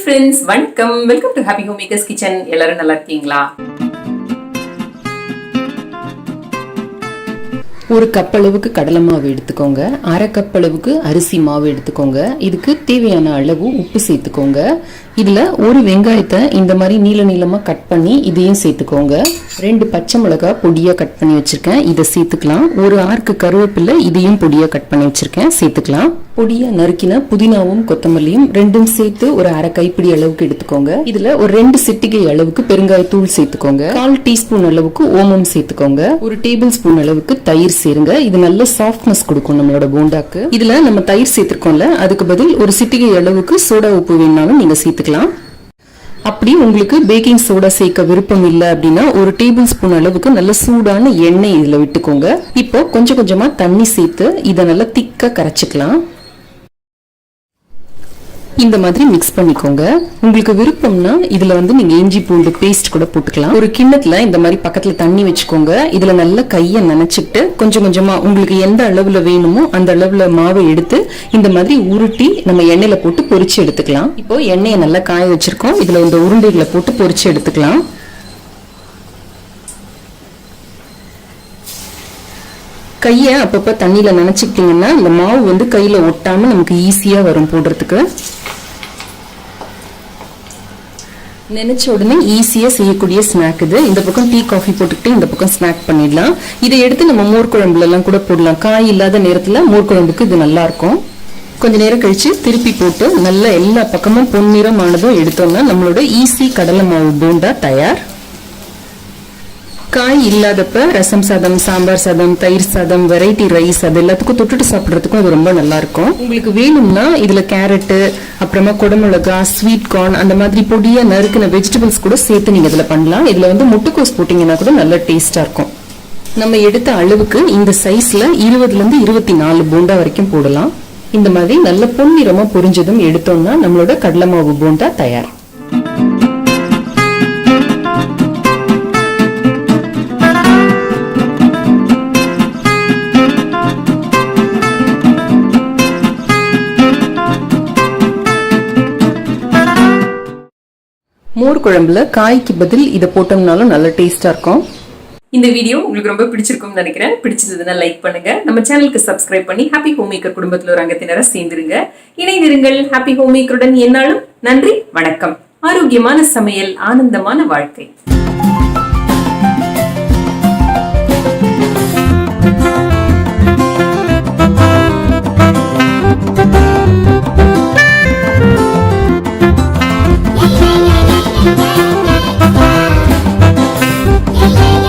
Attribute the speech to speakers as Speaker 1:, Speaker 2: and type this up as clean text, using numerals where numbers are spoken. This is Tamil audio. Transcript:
Speaker 1: friends, வணக்கம். Welcome to happy home makers kitchen. எல்லாரும் நல்லா இருக்கீங்களா?
Speaker 2: ஒரு கப் அளவுக்கு கடலை மாவு எடுத்துக்கோங்க. அரை கப் அளவுக்கு அரிசி மாவு எடுத்துக்கோங்க. இதுக்கு தேவையான அளவு உப்பு சேர்த்துக்கோங்க. இதுல ஒரு வெங்காயத்தை இந்த மாதிரி நீள நீளமா கட் பண்ணி இதையும் சேர்த்துக்கோங்க. 2 பச்சை மிளகாய் பொடியா கட் பண்ணி வச்சிருக்கேன், இதை சேர்த்துக்கலாம். ஒரு ஆர்க்கு கருவேப்பிலை, இதையும் பொடியா கட் பண்ணி வச்சிருக்கேன், சேர்த்துக்கலாம். பொடியா நறுக்கின புதினாவும் கொத்தமல்லியும் ரெண்டும் சேர்த்து ஒரு அரை கைப்பிடி அளவுக்கு எடுத்துக்கோங்க. இதுல ஒரு 2 சிட்டிகை அளவுக்கு பெருங்காயத்தூள் சேர்த்துக்கோங்க. 1/4 டீஸ்பூன் அளவுக்கு ஓமம் சேர்த்துக்கோங்க. 1 டேபிள் ஸ்பூன் அளவுக்கு தயிர் சேருங்க. இது நல்ல சாஃப்ட்னஸ் கொடுக்கும் நம்மளோட போண்டாக்கு. இதுல நம்ம தயிர் சேர்த்திருக்கோம்ல, அதுக்கு பதில் ஒரு சிட்டிகை அளவுக்கு சோடா உப்பு வேணாலும் நீங்க சேர்த்துக்கலாம். அப்படி உங்களுக்கு பேக்கிங் சோடா சேர்க்க விருப்பம் இல்லை அப்படின்னா 1 டேபிள் ஸ்பூன் அளவுக்கு நல்ல சூடான எண்ணெய் இதுல விட்டுக்கோங்க. இப்போ கொஞ்சம் கொஞ்சமா தண்ணி சேர்த்து இதை நல்லா திக்கா கரைச்சிக்கலாம். இந்த மாதிரி மிக்ஸ் பண்ணிக்கோங்க. உங்களுக்கு விருப்பம்னா இதுல நீங்க இஞ்சி பூண்டு பேஸ்ட் கூட போட்டுக்கலாம். ஒரு கிண்ணத்துல இந்த மாதிரி பக்கத்துல தண்ணி வச்சுக்கோங்க. இதுல நல்லா கையை நனைச்சிட்டு கொஞ்சம் கொஞ்சமா உங்களுக்கு எந்த அளவுல வேணுமோ அந்த அளவுல மாவை எடுத்து இந்த மாதிரி உருட்டி நம்ம எண்ணெயில போட்டு பொரிச்சு எடுத்துக்கலாம். இப்போ எண்ணெயை நல்லா காய வச்சிருக்கோம். இதுல இந்த உருண்டைகளை போட்டு பொரிச்சு எடுத்துக்கலாம். கையை அப்பப்ப தண்ணியில நனைச்சுக்கிட்டீங்கன்னா இந்த மாவு கையில ஒட்டாம நமக்கு ஈஸியா வரும் போடுறதுக்கு. நினைச்ச உடனே ஈஸியா செய்யக்கூடிய ஸ்நாக் இது. இந்த பக்கம் டீ காஃபி போட்டுக்கிட்டு இந்த பக்கம் ஸ்நாக் பண்ணிடலாம். இதை எடுத்து நம்ம மோர் குழம்புல எல்லாம் கூட போடலாம். காய் இல்லாத நேரத்துல மோர் குழம்புக்கு இது நல்லா இருக்கும். கொஞ்ச நேரம் கழிச்சு திருப்பி போட்டு நல்லா எல்லா பக்கமும் பொன்னிறம் ஆனதும் எடுத்தோம்னா நம்மளோட ஈஸி கடலை மாவு போண்டா தயார். காய் இல்லாதப்ப ரசம் சாதம், சாம்பார் சாதம், தயிர் சாதம், வெரைட்டி ரைஸ் அது எல்லாத்துக்கும் தொட்டுட்டு சாப்பிட்றதுக்கும் இது ரொம்ப நல்லா இருக்கும். உங்களுக்கு வேணும்னா இதுல கேரட்டு, அப்புறமா குடமிளகா, ஸ்வீட் கார்ன் அந்த மாதிரி பொடியா நறுக்கின வெஜிடபிள்ஸ் கூட சேர்த்து நீங்க இதுல பண்ணலாம். இதுல முட்டைக்கோஸ் போட்டீங்கன்னா கூட நல்ல டேஸ்டா இருக்கும். நம்ம எடுத்த அளவுக்கு இந்த சைஸ்ல 20 இருந்து 24 போண்டா வரைக்கும் போடலாம். இந்த மாதிரி நல்ல பொன்னிறமா பொரிஞ்சதும் எடுத்தோம்னா நம்மளோட கடலை மாவு போண்டா தயார். மோர் குழம்புல காய்க்கு பதில் இதை போட்டோம்னாலும் நல்ல டேஸ்டா இருக்கும்.
Speaker 1: இந்த வீடியோ உங்களுக்கு ரொம்ப பிடிச்சிருக்கும்னு நினைக்கிறேன். பிடிச்சதுன்னா லைக் பண்ணுங்க. நம்ம சேனலுக்கு சப்ஸ்கிரைப் பண்ணி ஹாப்பி ஹோம் மேக்கர் குடும்பத்தில் ஒரு அங்கத்தினரை சேர்ந்துருங்க. இணைந்திருங்கள் ஹாப்பி ஹோம் மேக்கருடன். என்னாலும் நன்றி, வணக்கம். ஆரோக்கியமான சமையல், ஆனந்தமான வாழ்க்கை.